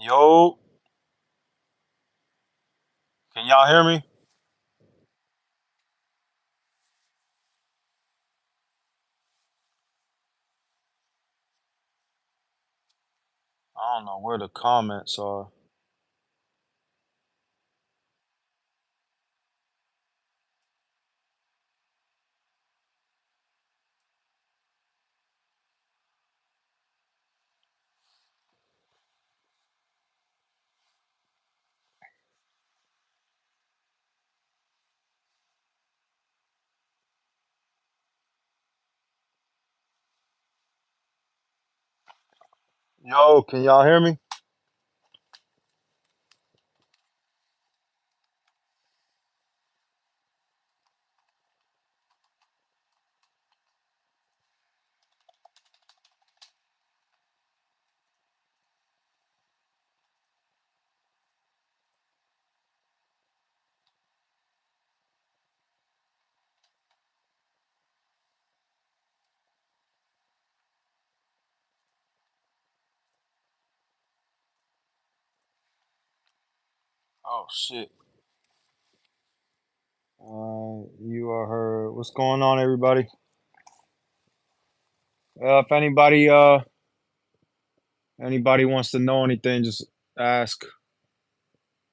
Yo, can y'all hear me? I don't know where the comments are. Yo, can y'all hear me? Oh shit. You are heard. What's going on, everybody? If anybody wants to know anything, just ask.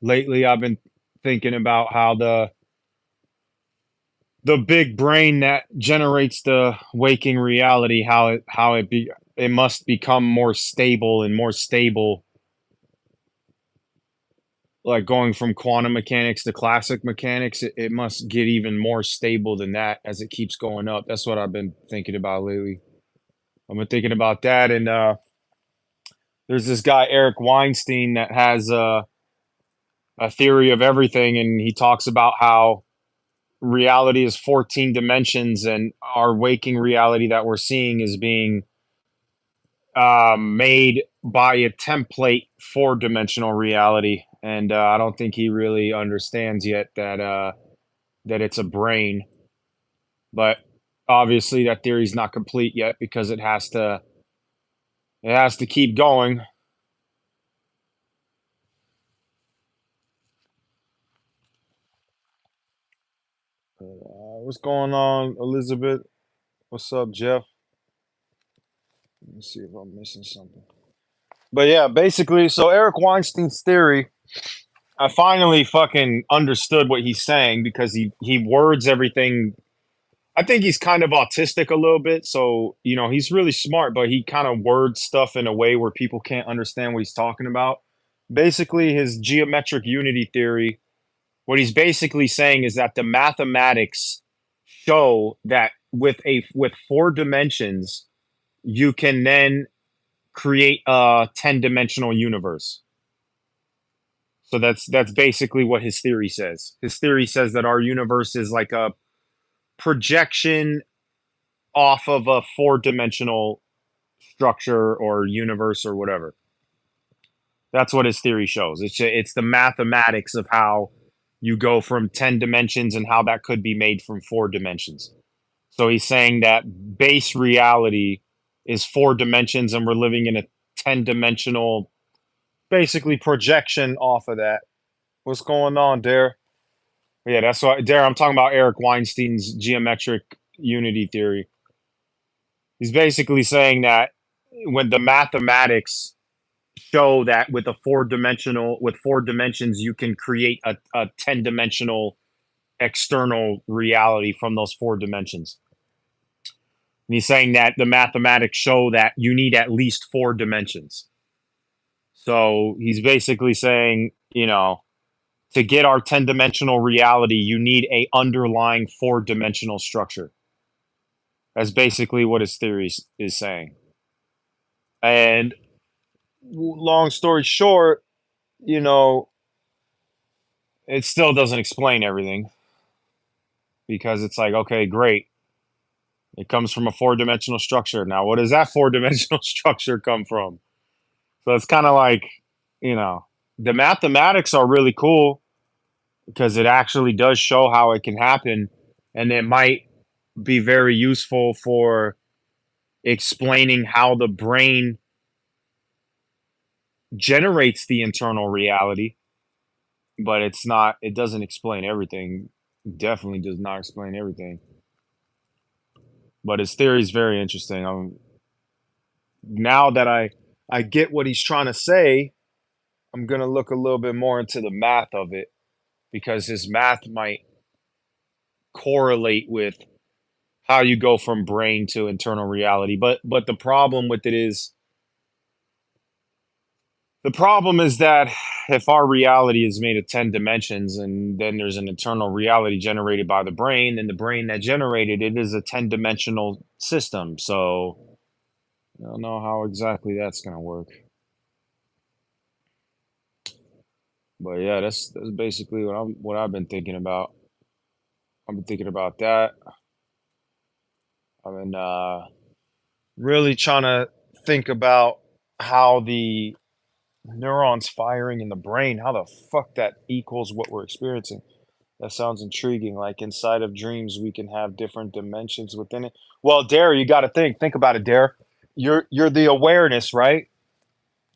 Lately, I've been thinking about how the big brain that generates the waking reality, it must become more stable and more stable, like going from quantum mechanics to classic mechanics. It must get even more stable than that as it keeps going up. That's what I've been thinking about lately. I've been thinking about that, and there's this guy Eric Weinstein that has a theory of everything, and he talks about how reality is 14 dimensions, and our waking reality that we're seeing is being made by a template four-dimensional reality. And I don't think he really understands yet that it's a brain. But obviously, that theory's not complete yet because it has to keep going. What's going on, Elizabeth? What's up, Jeff? Let me see if I'm missing something. But yeah, basically, so Eric Weinstein's theory, I finally fucking understood what he's saying because he words everything. I think he's kind of autistic a little bit, so he's really smart, but he kind of words stuff in a way where people can't understand what he's talking about. Basically, his geometric unity theory, what he's basically saying is that the mathematics show that with four dimensions, you can then create a 10-dimensional universe. So that's basically what his theory says. His theory says that our universe is like a projection off of a four-dimensional structure or universe or whatever. That's what his theory shows. It's the mathematics of how you go from 10 dimensions and how that could be made from four dimensions. So he's saying that base reality is four dimensions and we're living in a 10-dimensional basically projection off of that. What's going on, Dare? Yeah, that's what Dare. I'm talking about Eric Weinstein's geometric unity theory. He's basically saying that when the mathematics show that with four dimensions you can create a 10-dimensional external reality from those four dimensions. And he's saying that the mathematics show that you need at least four dimensions. So he's basically saying, to get our 10-dimensional reality, you need a underlying four-dimensional structure. That's basically what his theory is saying. And long story short, you know, it still doesn't explain everything because it's like, okay, great. It comes from a four-dimensional structure. Now, what does that four-dimensional structure come from? So it's kind of like, you know, the mathematics are really cool because it actually does show how it can happen, and it might be very useful for explaining how the brain generates the internal reality, but it's not. It doesn't explain everything. Definitely does not explain everything. But his theory is very interesting. Now that I get what he's trying to say, I'm gonna look a little bit more into the math of it because his math might correlate with how you go from brain to internal reality. But the problem is that if our reality is made of 10 dimensions and then there's an internal reality generated by the brain, then the brain that generated it is a 10-dimensional system. So I don't know how exactly that's gonna work. But yeah, that's basically what I've been thinking about. I've been thinking about that. I've been really trying to think about how the neurons firing in the brain, how the fuck that equals what we're experiencing. That sounds intriguing. Like inside of dreams, we can have different dimensions within it. Well, Dare, you got to think about it, Dare. You're the awareness, right?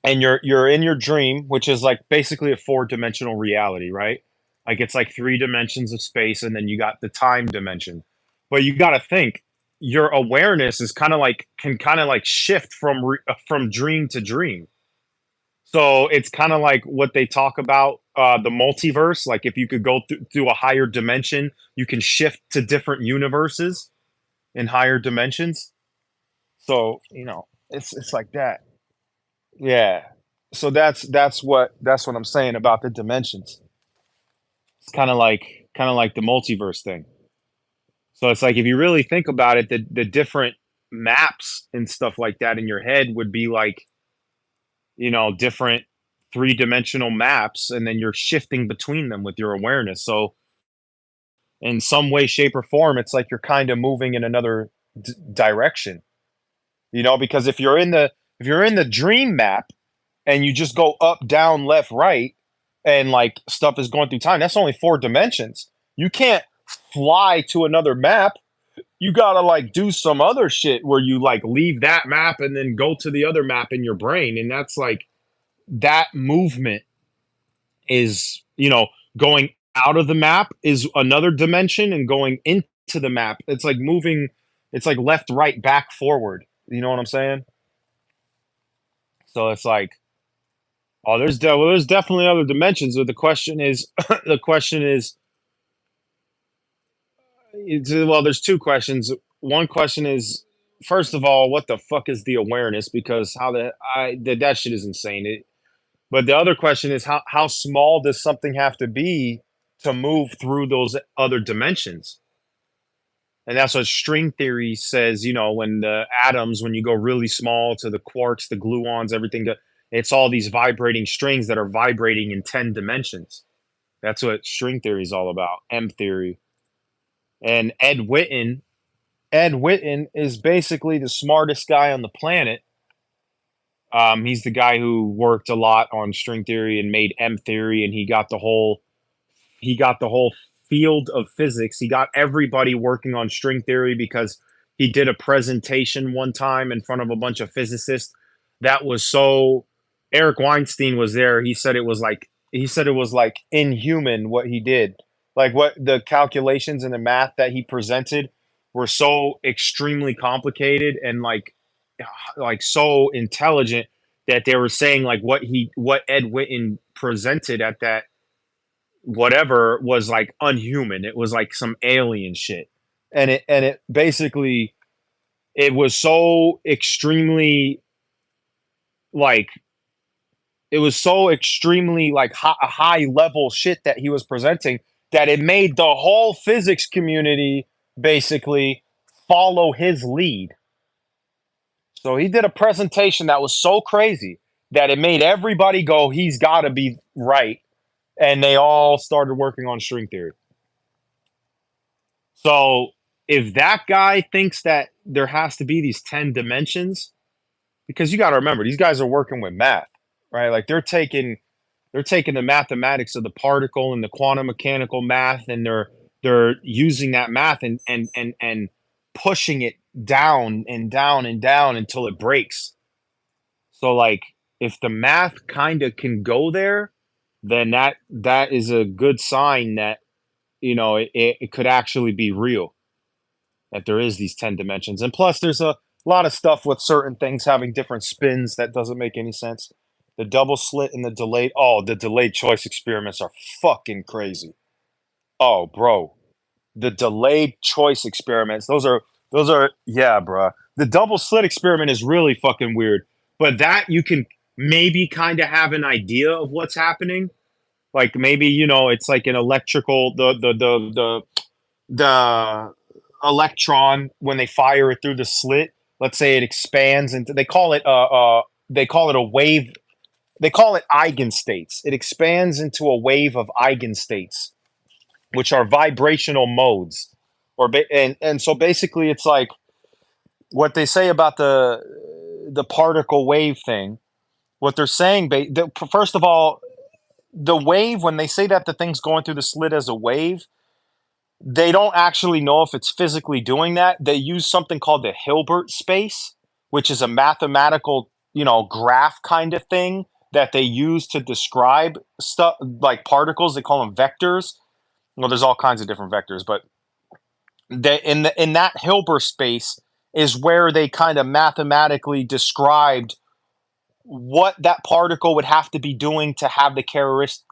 And you're in your dream, which is like basically a four-dimensional reality, right? Like it's like three dimensions of space, and then you got the time dimension. But you got to think your awareness is kind of like can kind of like shift from dream to dream. So it's kind of like what they talk about the multiverse. Like if you could go through a higher dimension, you can shift to different universes in higher dimensions. So it's like that. Yeah. So that's what I'm saying about the dimensions. It's kind of like the multiverse thing. So it's like if you really think about it, the different maps and stuff like that in your head would be like different three-dimensional maps, and then you're shifting between them with your awareness. So in some way, shape, or form, it's like you're kind of moving in another direction. Because if you're in the dream map and you just go up, down, left, right, and like stuff is going through time, that's only four dimensions. You can't fly to another map. You gotta like do some other shit where you like leave that map and then go to the other map in your brain, and that's like that movement is going out of the map is another dimension, and going into the map, it's like moving. It's like left, right, back, forward. You know what I'm saying? So it's like, oh, there's definitely other dimensions. But the question is, the question is, well, there's two questions. One question is, first of all, what the fuck is the awareness? Because that shit is insane. But the other question is, how small does something have to be to move through those other dimensions? And that's what string theory says. When the atoms, when you go really small to the quarks, the gluons, everything, it's all these vibrating strings that are vibrating in 10 dimensions. That's what string theory is all about, M theory. And Ed Witten is basically the smartest guy on the planet. He's the guy who worked a lot on string theory and made M theory, and he got the whole field of physics. He got everybody working on string theory because he did a presentation one time in front of a bunch of physicists that was so. Eric Weinstein was there. He said it was like inhuman what he did. Like what the calculations and the math that he presented were so extremely complicated and like so intelligent that they were saying like what Ed Witten presented at that whatever was like unhuman. It was like some alien shit. And it basically it was so extremely like it was so extremely like high level shit that he was presenting that it made the whole physics community basically follow his lead. So he did a presentation that was so crazy that it made everybody go, he's got to be right. And they all started working on string theory. So if that guy thinks that there has to be these 10 dimensions, because you got to remember, these guys are working with math, right? Like they're taking the mathematics of the particle and the quantum mechanical math, and they're using that math and pushing it down and down and down until it breaks. So like if the math kind of can go there, then that is a good sign that it could actually be real, that there is these 10 dimensions. And plus there's a lot of stuff with certain things having different spins that doesn't make any sense. The double slit and the delayed choice experiments are fucking crazy. Oh, bro, the delayed choice experiments, those are yeah, bruh. The double slit experiment is really fucking weird, but that you can maybe kind of have an idea of what's happening. Like maybe it's like an electrical the electron, when they fire it through the slit, let's say it expands into, they call it a wave, they call it eigenstates. It expands into a wave of eigenstates, which are vibrational modes. And so basically it's like what they say about the particle wave thing. What they're saying, first of all, the wave, when they say that the thing's going through the slit as a wave, they don't actually know if it's physically doing that. They use something called the Hilbert space, which is a mathematical, graph kind of thing that they use to describe stuff like particles. They call them vectors. Well, there's all kinds of different vectors, but in that Hilbert space is where they kind of mathematically described what that particle would have to be doing to have the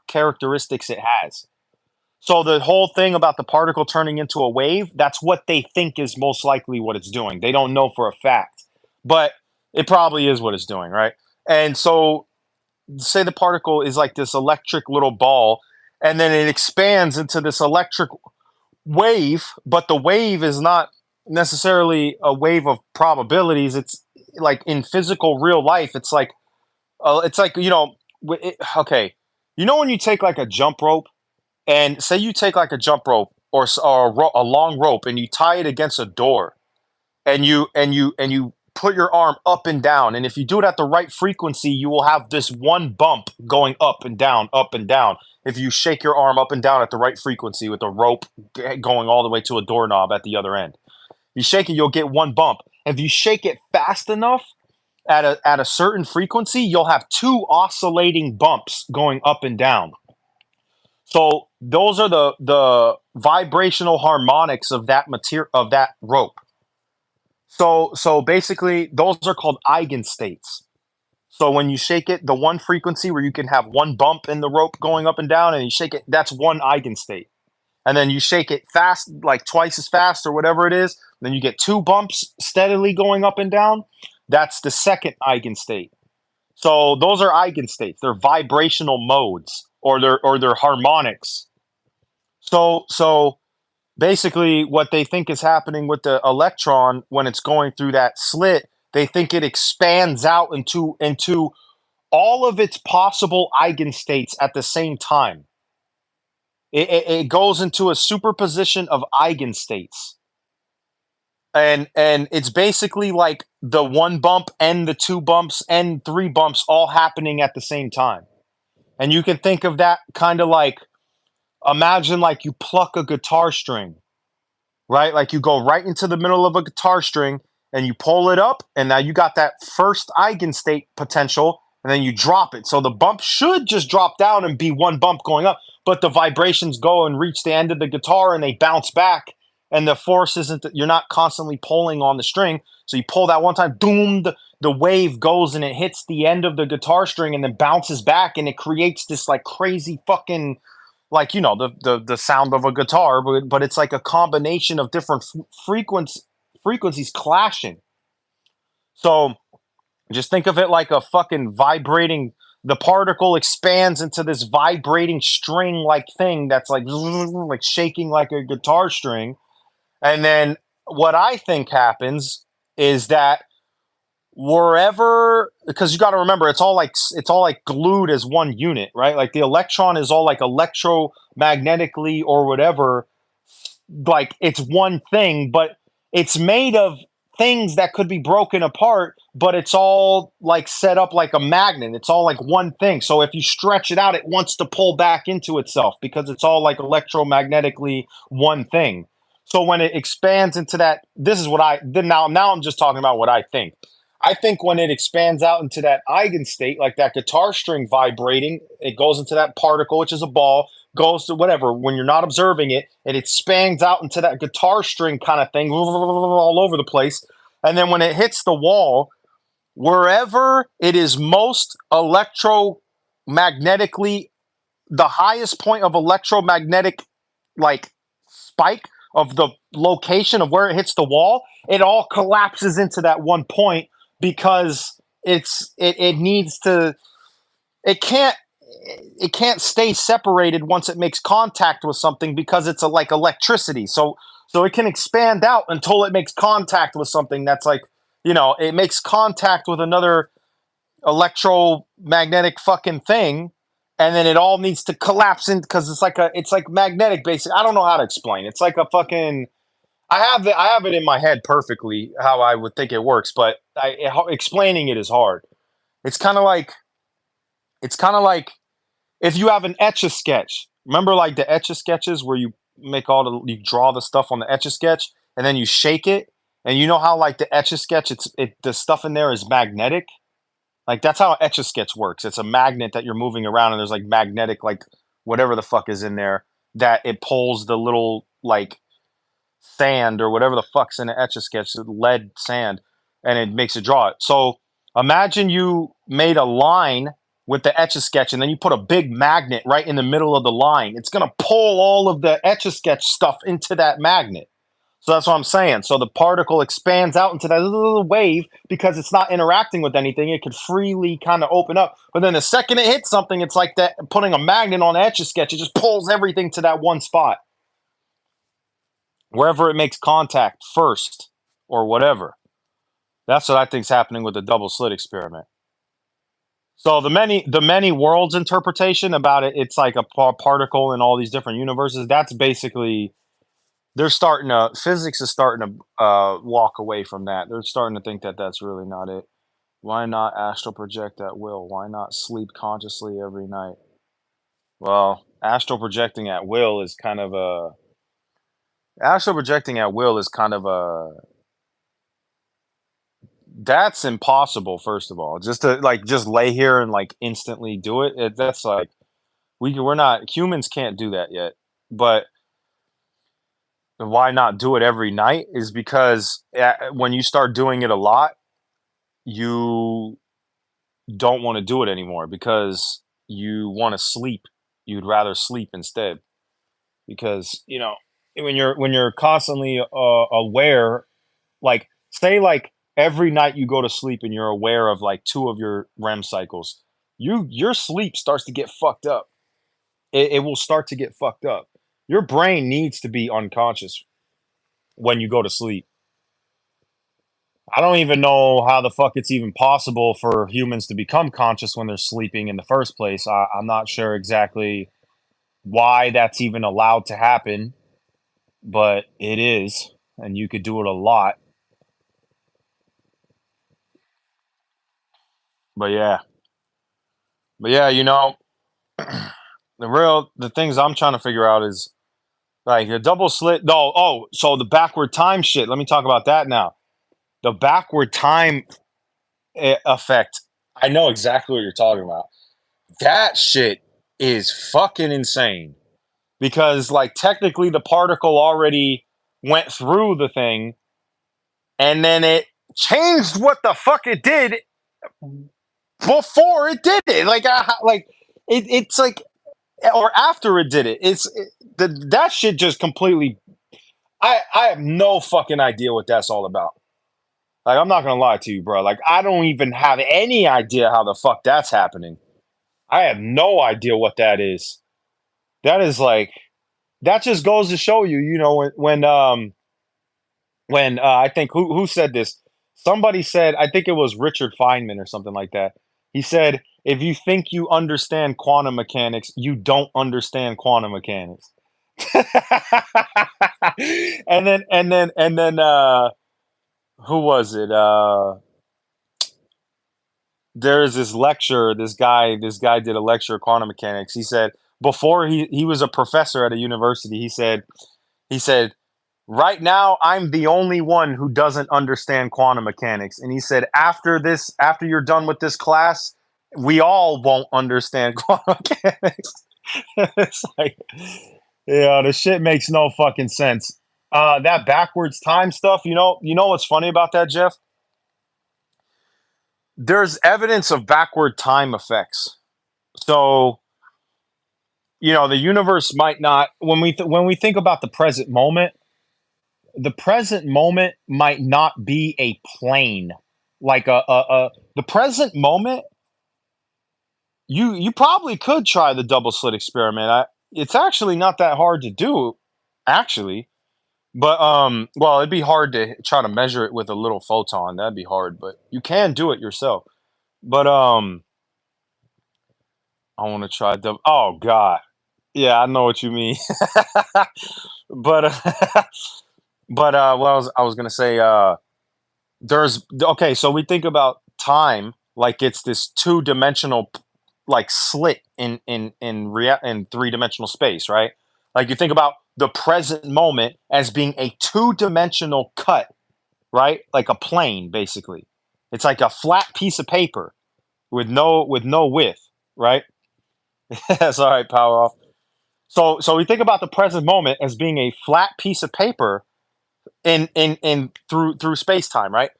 characteristics it has. So the whole thing about the particle turning into a wave, that's what they think is most likely what it's doing. They don't know for a fact, but it probably is what it's doing, right? And so say the particle is like this electric little ball, and then it expands into this electric wave, but the wave is not necessarily a wave of probabilities. It's like in physical real life, it's like okay, when you take like a jump rope, and say you take like a jump rope or a long rope, and you tie it against a door, and you put your arm up and down, and if you do it at the right frequency, you will have this one bump going up and down, up and down. If you shake your arm up and down at the right frequency with a rope going all the way to a doorknob at the other end, you shake it, you'll get one bump. If you shake it fast enough at a certain frequency, you'll have two oscillating bumps going up and down. So those are the vibrational harmonics of that material, of that rope. So basically those are called eigenstates. So when you shake it, the one frequency where you can have one bump in the rope going up and down, and you shake it, that's one eigenstate. And then you shake it fast, like twice as fast or whatever it is, then you get two bumps steadily going up and down. That's the second eigenstate. So those are eigenstates. They're vibrational modes, or they're harmonics. So basically what they think is happening with the electron when it's going through that slit, they think it expands out into all of its possible eigenstates at the same time. It goes into a superposition of eigenstates. And it's basically like the one bump and the two bumps and three bumps all happening at the same time. And you can think of that kind of like, imagine like you pluck a guitar string, right? Like you go right into the middle of a guitar string and you pull it up, and now you got that first eigenstate potential, and then you drop it. So the bump should just drop down and be one bump going up, but the vibrations go and reach the end of the guitar and they bounce back, and the force isn't that you're not constantly pulling on the string. So you pull that one time, boom, the wave goes and it hits the end of the guitar string and then bounces back, and it creates this like crazy fucking, like the sound of a guitar, but it's like a combination of different frequencies clashing. So just think of it like a fucking vibrating, the particle expands into this vibrating string like thing that's like shaking like a guitar string. And then what I think happens is that wherever, because you got to remember, it's all like glued as one unit, right? Like the electron is all like electromagnetically or whatever, like it's one thing, but it's made of things that could be broken apart, but it's all like set up like a magnet. It's all like one thing. So if you stretch it out, it wants to pull back into itself because it's all like electromagnetically one thing. So when it expands into that, this is what now I'm just talking about what I think. I think when it expands out into that eigenstate, like that guitar string vibrating, it goes into that particle, which is a ball, goes to whatever. When you're not observing it, it expands out into that guitar string kind of thing, all over the place. And then when it hits the wall, wherever it is most electromagnetically, the highest point of electromagnetic like spike of the location of where it hits the wall, it all collapses into that one point because it needs to, it can't, it can't stay separated once it makes contact with something because it's a, like electricity. So it can expand out until it makes contact with something that's like, you know, it makes contact with another electromagnetic fucking thing, and then it all needs to collapse in because it's like magnetic basic. I don't know how to explain. It's like a fucking, I have it in my head perfectly how I would think it works, but explaining it is hard. It's kind of like, it's kind of like if you have an etch a sketch. Remember like the etch a sketches where you make all the, you draw the stuff on the etch a sketch and then you shake it, and you know how like the etch a sketch, the stuff in there is magnetic. Like that's how Etch a Sketch works. It's a magnet that you're moving around, and there's like magnetic, like whatever the fuck is in there that it pulls the little like sand or whatever the fuck's in the Etch a Sketch, lead sand, and it makes it draw it. So imagine you made a line with the Etch a Sketch, and then you put a big magnet right in the middle of the line. It's gonna pull all of the Etch a Sketch stuff into that magnet. So that's what I'm saying. So the particle expands out into that little wave because it's not interacting with anything. It could freely kind of open up. But then the second it hits something, it's like that putting a magnet on Etch a Sketch. It just pulls everything to that one spot, wherever it makes contact first or whatever. That's what I think's happening with the double slit experiment. So the many worlds interpretation about it, it's like a particle in all these different universes. That's basically, they're starting to, physics is starting to walk away from that. They're starting to think that that's really not it. Why not astral project at will? Why not sleep consciously every night? Well, astral projecting at will is kind of a, that's impossible. First of all, just to like just lay here and like instantly do it, that's like, we're not, humans can't do that yet. But why not do it every night is because when you start doing it a lot, you don't want to do it anymore because you want to sleep. You'd rather sleep instead because, you know, when you're constantly aware, like say like every night you go to sleep and you're aware of like two of your REM cycles, your sleep starts to get fucked up. It will start to get fucked up. Your brain needs to be unconscious when you go to sleep. I don't even know how the fuck it's even possible for humans to become conscious when they're sleeping in the first place. I'm not sure exactly why that's even allowed to happen, but it is, and you could do it a lot. But yeah, but yeah, you know, the things I'm trying to figure out is like the double slit. No, oh, so the backward time shit. Let me talk about that now. The backward time effect. I know exactly what you're talking about. That shit is fucking insane because like technically the particle already went through the thing and then it changed what the fuck it did before it did it. Like it's like, or after it did it. That shit just completely, I have no fucking idea what that's all about. Like I'm not gonna lie to you, bro. Like I don't even have any idea how the fuck that's happening. I have no idea what that is. That is like, that just goes to show you, you know, when I think who said this? Somebody said, I think it was Richard Feynman or something like that. He said, if you think you understand quantum mechanics, you don't understand quantum mechanics. And then who was it? There's this lecture, this guy did a lecture of quantum mechanics. He said before he was a professor at a university, he said right now I'm the only one who doesn't understand quantum mechanics. And he said, after you're done with this class, we all won't understand quantum mechanics. It's like, yeah, the shit makes no fucking sense. That backwards time stuff, you know what's funny about that, Jeff? There's evidence of backward time effects. So, the universe might not, when we think about the present moment might not be a plane, like the present moment. You probably could try the double slit experiment. It's actually not that hard to do, actually. But well, it'd be hard to try to measure it with a little photon. That'd be hard, but you can do it yourself. But I want to try double. Oh God, yeah, I know what you mean. But what I was gonna say, there's okay, so we think about time like it's this two-dimensional like slit in three-dimensional space, right? Like you think about the present moment as being a two-dimensional cut, right? Like a plane, basically. It's like a flat piece of paper with no width, right? That's all right, power off. So we think about the present moment as being a flat piece of paper in through space time, right?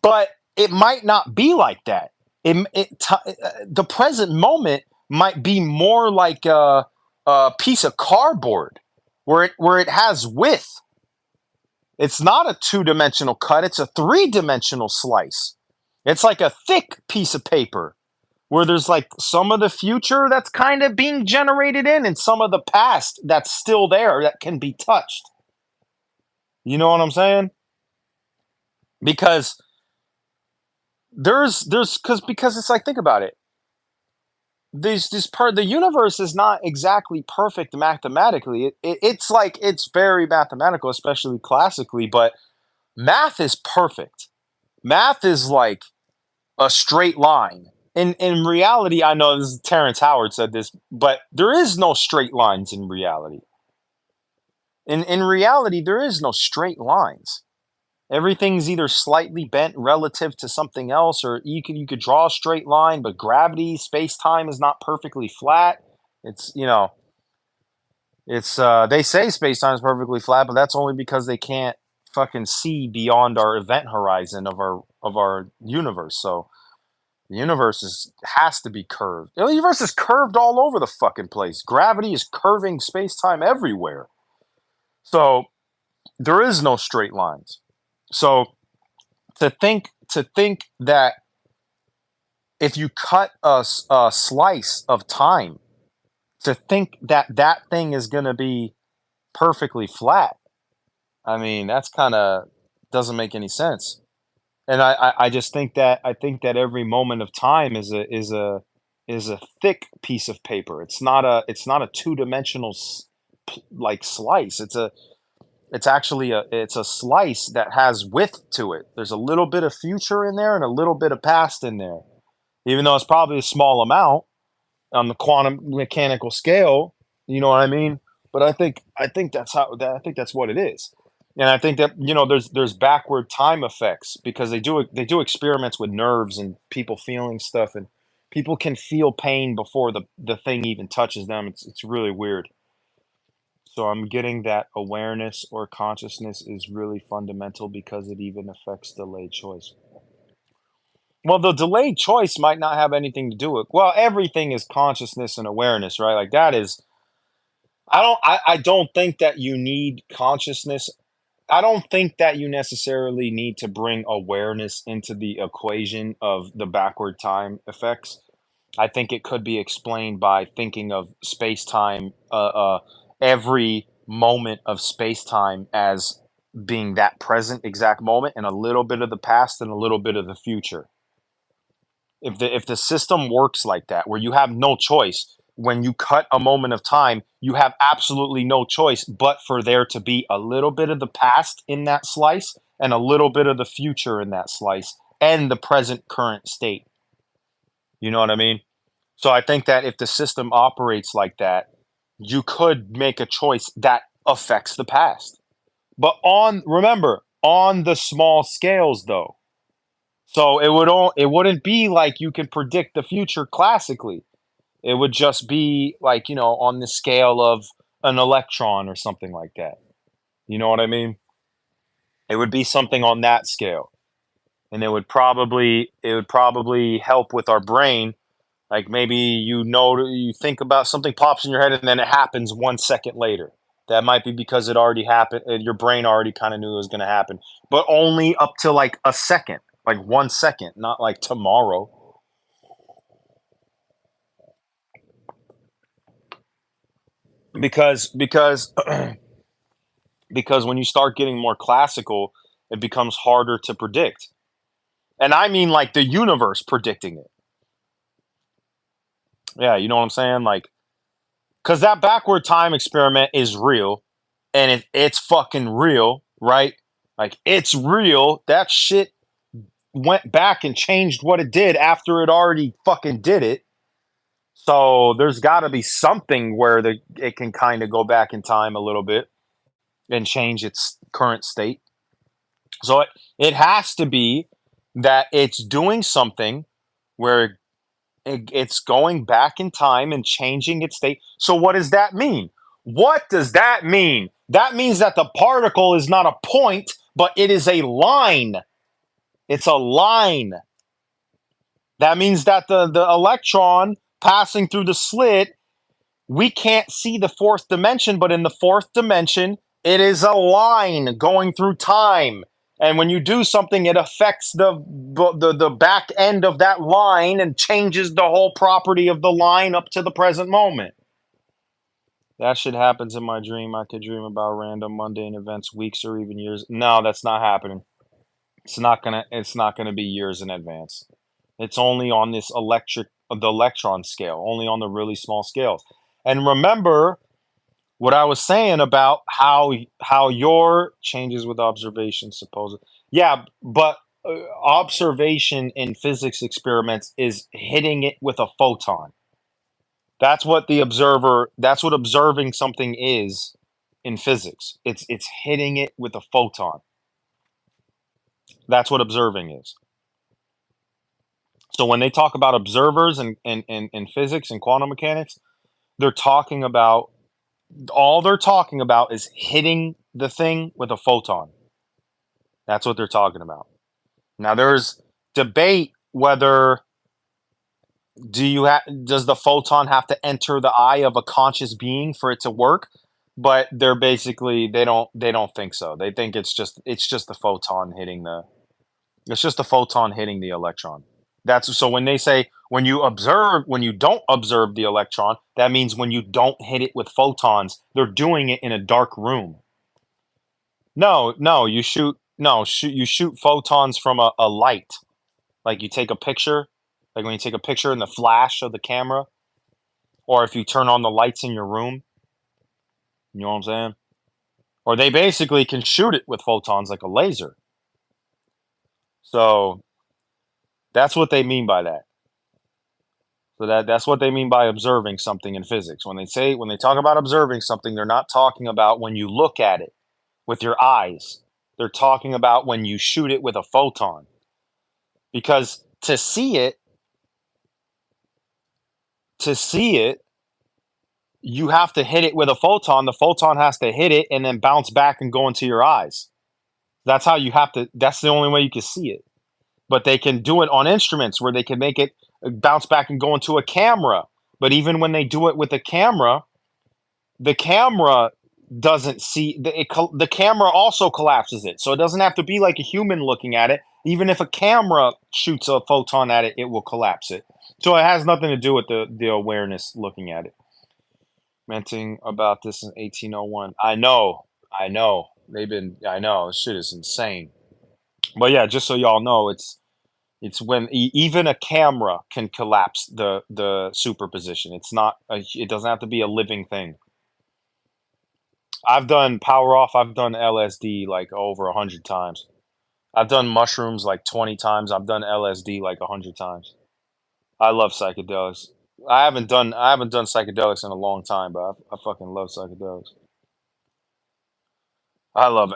But it might not be like that. The present moment might be more like a piece of cardboard where it has width. It's not a two-dimensional cut, it's a three-dimensional slice. It's like a thick piece of paper where there's like some of the future that's kind of being generated in and some of the past that's still there that can be touched. You know what I'm saying? Because because it's like, think about it. This part the universe is not exactly perfect mathematically. It's like it's very mathematical, especially classically, but math is perfect. Math is like a straight line. In reality, I know this is Terrence Howard said this, but there is no straight lines in reality. In reality, there is no straight lines. Everything's either slightly bent relative to something else, or you could draw a straight line, but gravity, space time is not perfectly flat. It's they say space time is perfectly flat, but that's only because they can't fucking see beyond our event horizon of our universe. So the universe has to be curved. The universe is curved all over the fucking place. Gravity is curving space time everywhere. So there is no straight lines. So to think that if you cut a slice of time, to think that that thing is going to be perfectly flat, I mean, that's kind of doesn't make any sense. And I just think that every moment of time is a thick piece of paper. It's not a two-dimensional like slice. It's actually a slice that has width to it. There's a little bit of future in there and a little bit of past in there, even though it's probably a small amount on the quantum mechanical scale. You know what I mean? But I think that's what it is. And I think that there's backward time effects because they do experiments with nerves and people feeling stuff, and people can feel pain before the thing even touches them. It's really weird. So I'm getting that awareness or consciousness is really fundamental because it even affects delayed choice. Well, the delayed choice might not have anything to do with, well, everything is consciousness and awareness, right? Like that is, I don't think that you need consciousness. I don't think that you necessarily need to bring awareness into the equation of the backward time effects. I think it could be explained by thinking of space time, every moment of space time as being that present exact moment and a little bit of the past and a little bit of the future. If the system works like that, where you have no choice, when you cut a moment of time, you have absolutely no choice but for there to be a little bit of the past in that slice and a little bit of the future in that slice and the present current state. You know what I mean? So I think that if the system operates like that, you could make a choice that affects the past. But remember, on the small scales though. So it wouldn't be like you can predict the future classically. It would just be like, on the scale of an electron or something like that. You know what I mean? It would be something on that scale. And it would probably help with our brain. Like maybe you think about something pops in your head and then it happens 1 second later. That might be because it already happened. Your brain already kind of knew it was going to happen, but only up to like a second, like 1 second, not like tomorrow. Because because when you start getting more classical, it becomes harder to predict. And I mean like the universe predicting it. Yeah, you know what I'm saying? Like, because that backward time experiment is real, and it's fucking real, right? Like, it's real. That shit went back and changed what it did after it already fucking did it. So there's got to be something where it can kind of go back in time a little bit and change its current state. So it has to be that it's doing something where it's going back in time and changing its state. So what does that mean? What does that mean? That means that the particle is not a point, but it is a line. It's a line. That means that the electron passing through the slit, we can't see the fourth dimension, but in the fourth dimension, it is a line going through time. And when you do something, it affects the back end of that line and changes the whole property of the line up to the present moment. That shit happens in my dream. I could dream about random mundane events, weeks or even years. No, that's not happening. It's not gonna be years in advance. It's only on the electron scale, only on the really small scales. And remember what I was saying about how your changes with observation supposedly. Yeah, but observation in physics experiments is hitting it with a photon. That's what observing something is in physics. It's hitting it with a photon. That's what observing is. So when they talk about observers in physics and quantum mechanics, they're talking about all they're talking about is hitting the thing with a photon. That's what they're talking about. Now there's debate whether does the photon have to enter the eye of a conscious being for it to work? But they don't think so. They think it's just the photon hitting the it's just the photon hitting the electron. That's so when they say when you don't observe the electron, that means when you don't hit it with photons, they're doing it in a dark room. No, no, you shoot photons from a light. Like you take a picture, like when you take a picture in the flash of the camera, or if you turn on the lights in your room, you know what I'm saying? Or they basically can shoot it with photons like a laser. So that's what they mean by that. So that's what they mean by observing something in physics. When they talk about observing something, they're not talking about when you look at it with your eyes. They're talking about when you shoot it with a photon. Because to see it, you have to hit it with a photon. The photon has to hit it and then bounce back and go into your eyes. That's the only way you can see it. But they can do it on instruments where they can make it bounce back and go into a camera. But even when they do it with a camera, the camera doesn't see the camera also collapses it. So it doesn't have to be like a human looking at it. Even if a camera shoots a photon at it, it will collapse it. So it has nothing to do with the awareness looking at it. Menting about this in 1801. I know. I know. This shit is insane. But yeah, just so y'all know, it's when even a camera can collapse the superposition. It doesn't have to be a living thing. I've done power off. I've done LSD like over 100 times. I've done mushrooms like 20 times. I've done LSD like 100 times. I love psychedelics. I haven't done psychedelics in a long time, but I fucking love psychedelics. I love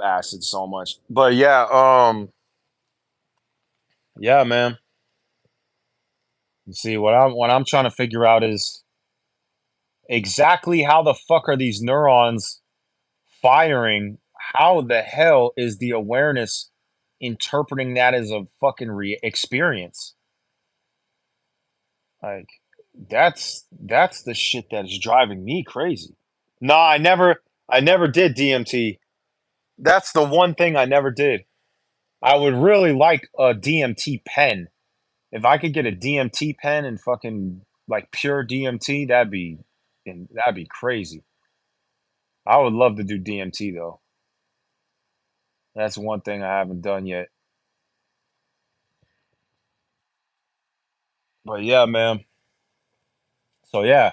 acid so much. But yeah, yeah, man. You see, what I'm trying to figure out is exactly how the fuck are these neurons firing? How the hell is the awareness interpreting that as a fucking experience? Like that's the shit that's driving me crazy. No, I never did DMT. That's the one thing I never did. I would really like a DMT pen. If I could get a DMT pen and fucking like pure DMT, that'd be crazy. I would love to do DMT though. That's one thing I haven't done yet. But yeah, man. So yeah.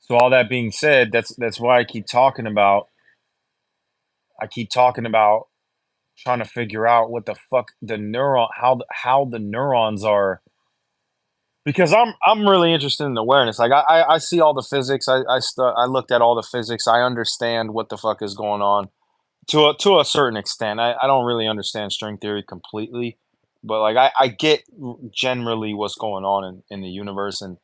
So all that being said, that's why I keep talking about trying to figure out what the fuck the neuron how the neurons are, because I'm really interested in awareness. Like I see all the physics. I looked at all the physics. I understand what the fuck is going on to a certain extent. I don't really understand string theory completely, but like I get generally what's going on in the universe. And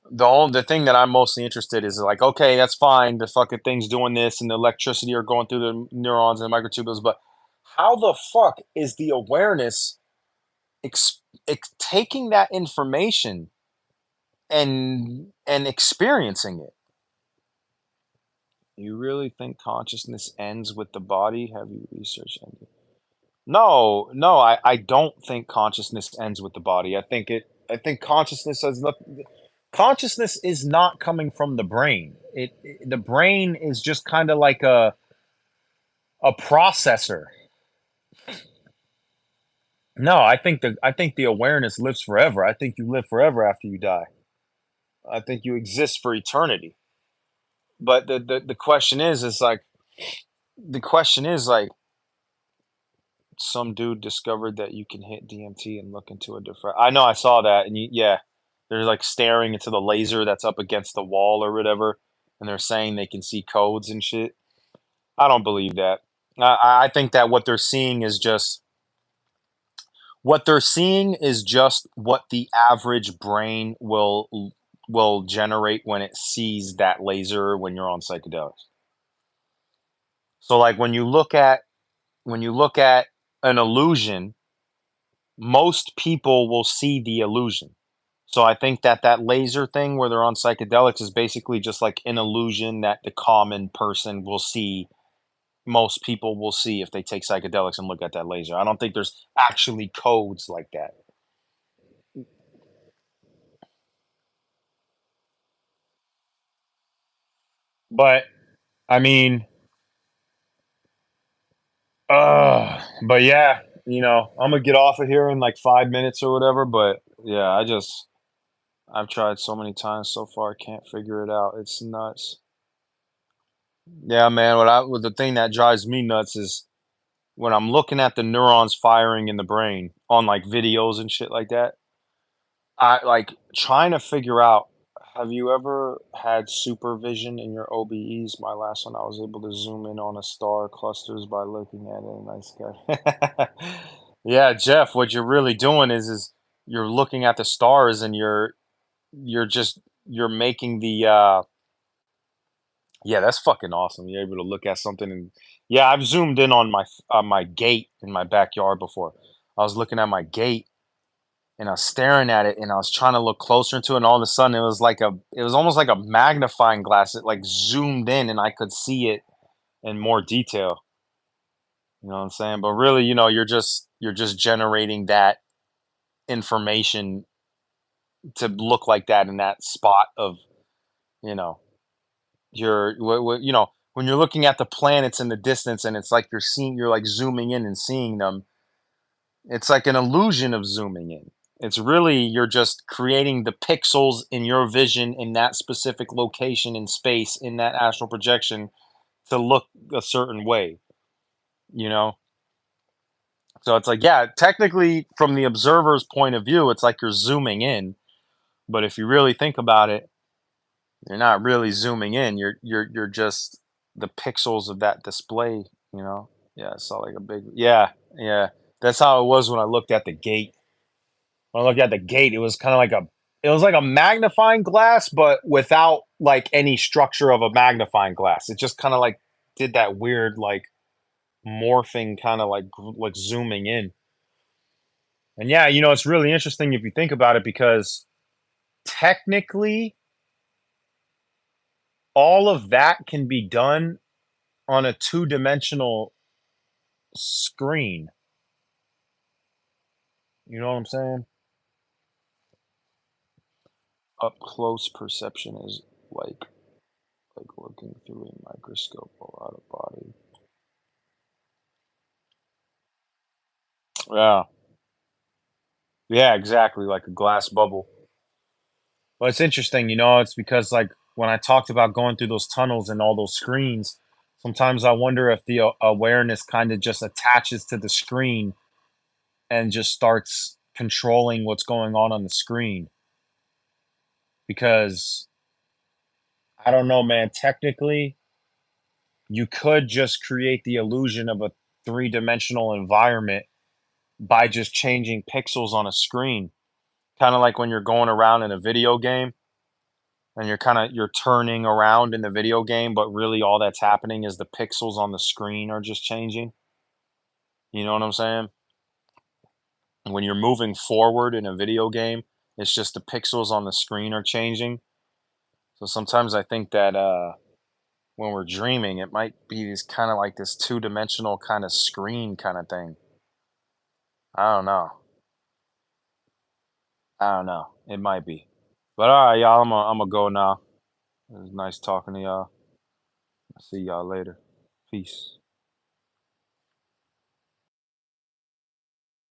the thing that I'm mostly interested is like, okay, that's fine. The fucking thing's doing this, and the electricity are going through the neurons and the microtubules, but how the fuck is the awareness taking that information and experiencing it? You really think consciousness ends with the body? Have you researched anything? No, no, I don't think consciousness ends with the body. I think consciousness has nothing. Consciousness is not coming from the brain. The brain is just kind of like a processor. No, I think the awareness lives forever. I think you live forever after you die. I think you exist for eternity. But the question is like the question is like some dude discovered that you can hit DMT and look into a different. I know I saw that, and yeah, they're like staring into the laser that's up against the wall or whatever, and they're saying they can see codes and shit. I don't believe that. I think that what they're seeing is just what the average brain will generate when it sees that laser when you're on psychedelics. So like when you look at an illusion, most people will see the illusion. So I think that that laser thing where they're on psychedelics is basically just like an illusion that the common person will see. Most people will see if they take psychedelics and look at that laser. I don't think there's actually codes like that. But I mean, but yeah, I'm gonna get off of here in like 5 minutes or whatever. But yeah, I've tried so many times so far, I can't figure it out. It's nuts. Yeah, man. What the thing that drives me nuts is when I'm looking at the neurons firing in the brain on like videos and shit like that. I like trying to figure out. Have you ever had supervision in your OBEs? My last one, I was able to zoom in on a star clusters by looking at it in the night sky. Yeah, Jeff, what you're really doing is you're looking at the stars and you're making the yeah, that's fucking awesome. You're able to look at something and yeah, I've zoomed in on my gate in my backyard before. I was looking at my gate and I was staring at it and I was trying to look closer into it, and all of a sudden it was almost like a magnifying glass. It like zoomed in and I could see it in more detail. You know what I'm saying? But really, you're just generating that information to look like that in that spot of, you know, when you're looking at the planets in the distance and it's like you're like zooming in and seeing them. It's like an illusion of zooming in. It's really you're just creating the pixels in your vision in that specific location in space in that astral projection to look a certain way, you know? So it's like, yeah, technically from the observer's point of view, it's like you're zooming in, but if you really think about it, you're not really zooming in. You're just the pixels of that display, you know? Yeah, I saw like a big yeah, yeah. That's how it was when I looked at the gate. When I looked at the gate, it was kinda like a magnifying glass, but without, like, any structure of a magnifying glass. It just kinda, like, did that weird, like, morphing kinda like zooming in. And yeah, it's really interesting if you think about it because technically all of that can be done on a two-dimensional screen. You know what I'm saying? Up close perception is like looking through a microscope or out of body. Yeah. Yeah, exactly, like a glass bubble. Well, it's interesting, it's because like when I talked about going through those tunnels and all those screens, sometimes I wonder if the awareness kind of just attaches to the screen and just starts controlling what's going on the screen because I don't know, man, technically you could just create the illusion of a three-dimensional environment by just changing pixels on a screen. Kind of like when you're going around in a video game and you're turning around in the video game, but really all that's happening is the pixels on the screen are just changing. You know what I'm saying? When you're moving forward in a video game, it's just the pixels on the screen are changing. So sometimes I think that when we're dreaming, it might be this kind of like this two-dimensional kind of screen kind of thing. I don't know. I don't know. It might be. But all right, y'all, I'm gonna go now. It was nice talking to y'all. See y'all later. Peace.